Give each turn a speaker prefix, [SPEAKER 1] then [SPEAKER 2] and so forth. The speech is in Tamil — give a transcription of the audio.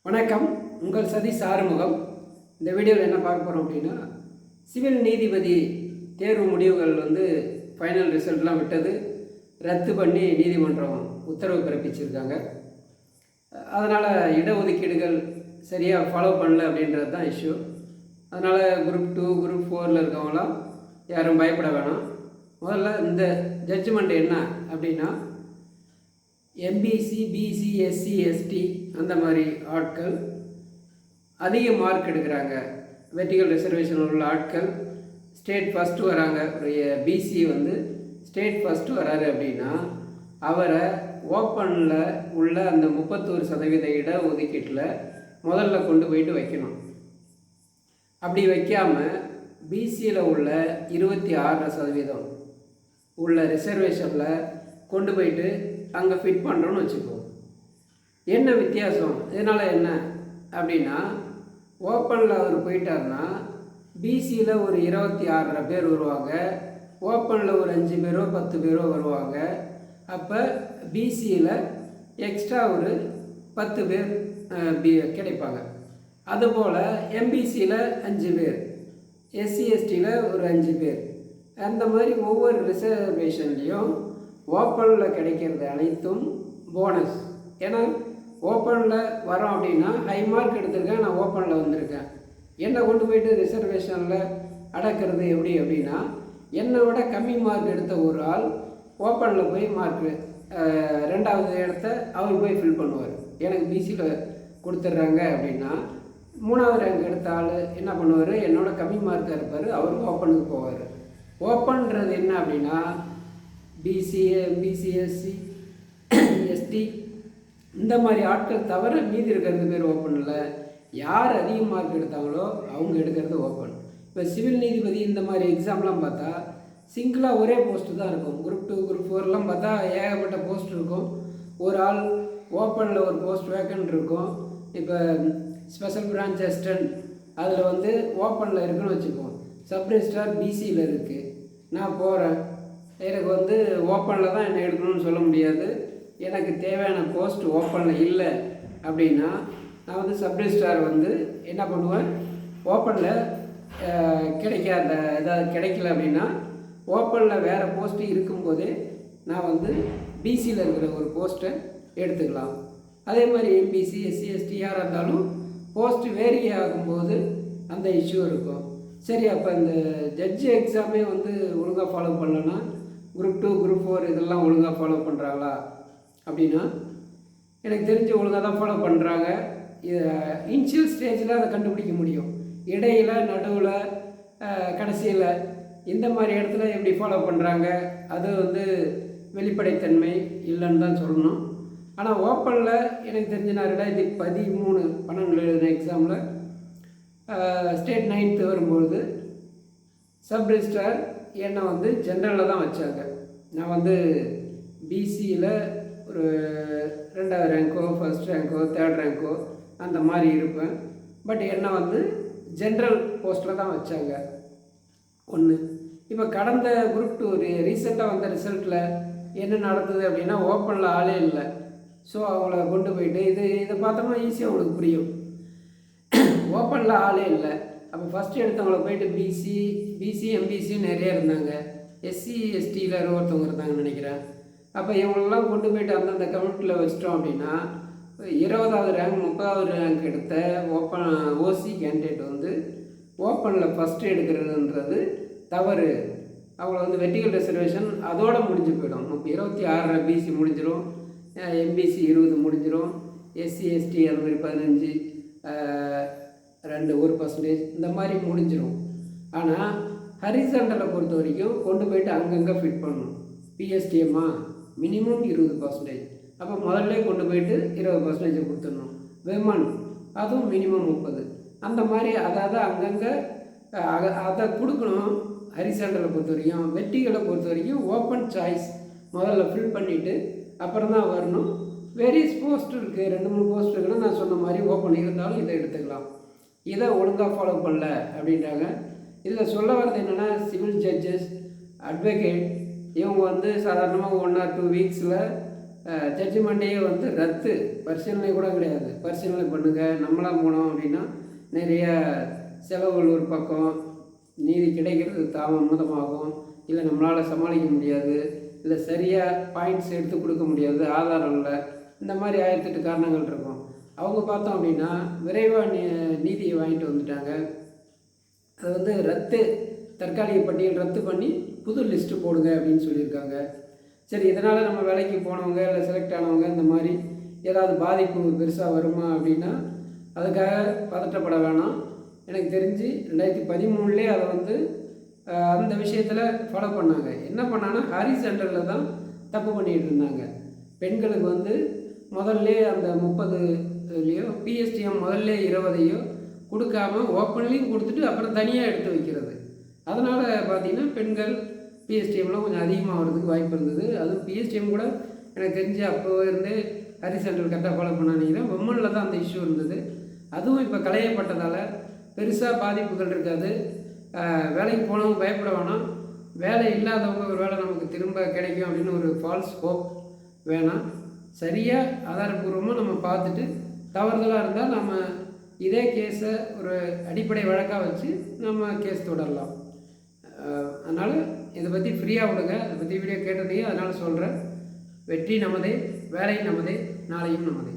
[SPEAKER 1] வணக்கம். உங்கள் சதீஷ் ஆறுமுகம். இந்த வீடியோவில் என்ன பார்க்க போகிறோம் அப்படின்னா, சிவில் நீதிபதி தேர்வு முடிவுகள் ஃபைனல் ரிசல்ட்லாம் விட்டது, ரத்து பண்ணி நீதிமன்றம் உத்தரவு பிறப்பிச்சிருக்காங்க. அதனால் இடஒதுக்கீடுகள் சரியாக ஃபாலோ பண்ணல அப்படின்றது தான் இஷ்யூ. அதனால் குரூப் 2 குரூப் 4 இருக்கவங்களாம் யாரும் பயப்பட வேணாம். முதல்ல இந்த ஜட்ஜ்மெண்ட் என்ன அப்படின்னா, எம்பிசி, பிசி, எஸ்சி, எஸ்டி அந்த மாதிரி ஆட்கள் அதிக மார்க் எடுக்கிறாங்க. வெர்டிகல் ரிசர்வேஷன் உள்ள ஆட்கள் ஸ்டேட் ஃபஸ்ட்டு வராங்க. ஒரு பிசி ஸ்டேட் ஃபஸ்ட்டு வராரு அப்படின்னா அவரை ஓப்பனில் உள்ள அந்த 31% இட ஒதுக்கீட்டில் முதல்ல கொண்டு போயிட்டு வைக்கணும். அப்படி வைக்காமல் பிசியில் உள்ள 26% உள்ள ரிசர்வேஷனில் கொண்டு போயிட்டு அங்கே ஃபிட் பண்ணுறோன்னு வச்சுப்போம். என்ன வித்தியாசம்? இதனால் என்ன அப்படின்னா, ஓப்பனில் அவர் போயிட்டார்னா பிசியில் ஒரு 26 பேர் வருவாங்க, ஓப்பனில் ஒரு 5 பேரோ 10 பேரோ வருவாங்க. அப்போ பிசியில் எக்ஸ்ட்ரா ஒரு 10 பேர் கிடைப்பாங்க. அதுபோல் எம்பிசியில் 5 பேர், எஸ்சி எஸ்டியில் ஒரு 5 பேர், அந்த மாதிரி ஒவ்வொரு ரிசர்வேஷன்லேயும் ஓப்பனில் கிடைக்கிறது அனைத்தும் போனஸ். ஏன்னா ஓப்பனில் வரோம் அப்படின்னா ஹை மார்க் எடுத்திருக்கேன், நான் ஓப்பனில் வந்திருக்கேன், என்னை கொண்டு போயிட்டு ரிசர்வேஷனில் அடக்கிறது எப்படி அப்படின்னா, என்னை விட கம்மி மார்க் எடுத்த ஒரு ஆள் ஓப்பனில் போய் மார்க்கு 2வது இடத்த அவர் போய் ஃபில் பண்ணுவார். எனக்கு பிசியில் கொடுத்துட்றாங்க அப்படின்னா 3வது ரேங்க் எடுத்த ஆள் என்ன பண்ணுவார், என்னோட கம்மி மார்க்காக இருப்பார், அவர் ஓப்பனுக்கு போவார். ஓப்பன்றது என்ன அப்படின்னா, பிசி, எம்பிசி, எஸ்சி, எஸ்டி இந்த மாதிரி ஆட்கள் தவிர மீதி இருக்கிறது பேர் ஓப்பனில். யார் அதிக மார்க் எடுத்தாங்களோ அவங்க எடுக்கிறது ஓப்பன். இப்போ சிவில் நீதிபதி இந்த மாதிரி எக்ஸாம்லாம் பார்த்தா சிங்கிளாக ஒரே போஸ்ட்டு தான் இருக்கும். குரூப் 2 குரூப் 4லாம் பார்த்தா ஏகப்பட்ட போஸ்ட் இருக்கும். ஒரு ஆள் ஓப்பனில் ஒரு போஸ்ட் வேக்கன்ட் இருக்கும். இப்போ ஸ்பெஷல் பிரான்ச் அசிஸ்டன்ட் அதில் ஓப்பனில் இருக்குன்னு வச்சுப்போம். சப் ரெஜிஸ்ட்ரார் பிசியில் இருக்குது. நான் போகிறேன், எனக்கு ஓப்பனில் தான் என்னை எடுக்கணும்னு சொல்ல முடியாது. எனக்கு தேவையான போஸ்ட் ஓப்பனில் இல்லை அப்படின்னா நான் சப் ரெஜிஸ்ட்ரார் என்ன பண்ணுவேன், ஓப்பனில் கிடைக்காத ஏதாவது கிடைக்கல அப்படின்னா ஓப்பனில் வேறு போஸ்ட்டு இருக்கும்போதே நான் பிசியில் இருக்கிற ஒரு போஸ்ட்டை எடுத்துக்கலாம். அதே மாதிரி எம்பிசி, எஸ்சி, எஸ்டி யாராக இருந்தாலும் போஸ்ட்டு வேரி ஆகும்போது அந்த இஷ்யூ இருக்கும். சரி, அப்போ இந்த ஜட்ஜு எக்ஸாமே ஒழுங்காக ஃபாலோ பண்ணலன்னா குரூப் 2 குரூப் 4 இதெல்லாம் ஒழுங்காக ஃபாலோ பண்ணுறாங்களா அப்படின்னா, எனக்கு தெரிஞ்சு ஒழுங்காக தான் ஃபாலோ பண்ணுறாங்க. இனிஷியல் ஸ்டேஜில் அதை கண்டுபிடிக்க முடியும். இடையில், நடுவில், கடைசியில் இந்த மாதிரி இடத்துல எப்படி ஃபாலோ பண்ணுறாங்க அது வெளிப்படைத்தன்மை இல்லைன்னு தான் சொல்லணும். ஆனால் ஓப்பனில் எனக்கு தெரிஞ்சு நான் 2013 12 எழுதின எக்ஸாமில் ஸ்டேட் 9th வரும்பொழுது சப் ரெஜிஸ்ட்ரார் என்னை ஜென்ரலில் தான் வச்சாங்க. நான் பிசியில் ஒரு 2வது ரேங்க்கோ, ஃபஸ்ட் ரேங்க்கோ, 3rd ரேங்க்கோ அந்த மாதிரி இருப்பேன். பட் என்னை ஜென்ரல் போஸ்ட்டில் தான் வச்சாங்க. ஒன்று. இப்போ கடந்த குரூப் 2 ரீசெண்டாக வந்த ரிசல்ட்டில் என்ன நடந்தது அப்படின்னா, ஓப்பனில் ஆளே இல்லை. ஸோ அவங்கள கொண்டு போயிட்டு இதை பார்த்தோம்னா ஈஸியாக உங்களுக்கு புரியும். ஓப்பனில் ஆளே இல்லை. அப்போ ஃபஸ்ட்டு எடுத்தவங்கள போயிட்டு பிசி, எம்பிசி நிறைய இருந்தாங்க. எஸ்சி, எஸ்டியில் ஒருத்தவங்க இருந்தாங்கன்னு நினைக்கிறேன். அப்போ இவங்களெல்லாம் கொண்டு போயிட்டு அந்தந்த கவுண்டில் வச்சிட்டோம் அப்படின்னா 20வது ரேங்க் 30வது ரேங்க் எடுத்த ஓசி கேண்டிடேட் ஓப்பனில் ஃபஸ்ட்டு எடுக்கிறதுன்றது தவறு. அவங்கள வெர்டிகல் ரிசர்வேஷன் அதோடு முடிஞ்சு போயிடும். 26 பிசி முடிஞ்சிடும், எம்பிசி 20 முடிஞ்சிடும், எஸ்சி எஸ்டி அது மாதிரி 15 2 1% இந்த மாதிரி முடிஞ்சிடும். ஆனால் ஹரிசாண்டலை பொறுத்த வரைக்கும் கொண்டு போயிட்டு அங்கங்கே ஃபிட் பண்ணணும். பிஎஸ்டிஎம்மா மினிமம் 20%. அப்போ முதல்ல கொண்டு போயிட்டு 20% கொடுத்துடணும். விமன் அதுவும் மினிமம் 30. அந்த மாதிரி அதாவது அங்கங்கே அதை கொடுக்கணும். ஹரிசாண்டலை பொறுத்த வரைக்கும், வெர்டிகலை பொறுத்த வரைக்கும் ஓப்பன் சாய்ஸ் முதல்ல ஃபில் பண்ணிவிட்டு அப்புறம் தான் வரணும். வேரியஸ் போஸ்ட் இருக்குது, 2-3 போஸ்ட் இருக்குன்னா நான் சொன்ன மாதிரி ஓப்பன் இருந்தாலும் இதை எடுத்துக்கலாம். இதை ஒழுங்காக ஃபாலோ பண்ணல அப்படின்றாங்க. இதில் சொல்ல வர்றது என்னென்னா, சிவில் ஜட்ஜஸ், அட்வொகேட் இவங்க சாதாரணமாக 1 or 2 வீக்ஸில் ஜட்ஜ்மெண்ட்டையே வந்து ரத்து, பரிசீலனை கூட கிடையாது. பரிசீலனை பண்ணுங்கள், நம்மளாம் போனோம் அப்படின்னா நிறைய செலவுகள் ஒரு பக்கம், நீதி கிடைக்கிறது தாமதமாகும், இல்லை நம்மளால் சமாளிக்க முடியாது, இல்லை சரியாக பாயிண்ட்ஸ் எடுத்து கொடுக்க முடியாது, ஆதாரம் இல்லை, இந்த மாதிரி 1008 காரணங்கள் இருக்கும். அவங்க பார்த்தோம் அப்படின்னா விரைவாக நீதியை வாங்கிட்டு வந்துட்டாங்க. அதை வந்து தற்காலிக பட்டியல் ரத்து பண்ணி புது லிஸ்ட்டு போடுங்க அப்படின்னு சொல்லியிருக்காங்க. சரி, இதனால் நம்ம வேலைக்கு போனவங்க இல்லை செலக்ட் ஆனவங்க இந்த மாதிரி ஏதாவது பாதிப்பு பெருசாக வருமா அப்படின்னா அதுக்காக பதட்டப்பட வேணாம். எனக்கு தெரிஞ்சு 2013 அதை வந்து அந்த விஷயத்தில் ஃபாலோ பண்ணாங்க. என்ன பண்ணாங்கன்னா ஹாரிசான்டலில் தான் தப்பு பண்ணிகிட்டு இருந்தாங்க. பெண்களுக்கு வந்து முதல்ல அந்த 30லையோ பிஎஸ்டிஎம் முதல்ல 20ஐயோ கொடுக்காம ஓப்பன்லேயும் கொடுத்துட்டு அப்புறம் தனியாக எடுத்து வைக்கிறது. அதனால் பார்த்திங்கன்னா பெண்கள் பிஎஸ்டிஎம்லாம் கொஞ்சம் அதிகமாக வரதுக்கு வாய்ப்பு இருந்தது. அதுவும் பிஎஸ்டிஎம் கூட எனக்கு தெரிஞ்சு அப்போ இருந்தே ஹாரிசான்டல் கரெக்டாக ஃபாலோ பண்ணானீங்கன்னா விமனில் தான் அந்த இஷ்யூ இருந்தது. அதுவும் இப்போ களையப்பட்டதால் பெருசாக பாதிப்புகள் இருக்காது. வேலைக்கு போனவங்க பயப்பட வேணாம். வேலை இல்லாதவங்க ஒரு வேலை நமக்கு திரும்ப கிடைக்கும் அப்படின்னு ஒரு ஃபால்ஸ் ஹோப் வேணாம். சரியாக ஆதாரபூர்வமாக நம்ம பார்த்துட்டு தவறுதலாக இருந்தால் நம்ம இதே கேஸை ஒரு அடிப்படை வழக்காக வச்சு நம்ம கேஸ் தொடரலாம். அதனால் இதை பற்றி ஃப்ரீயாக விடுங்க. இதை பற்றி வீடியோ கேட்டதையும் அதனால் சொல்கிறேன். வெற்றி நமதே, வேலை நமதே, நாளையும் நமதே.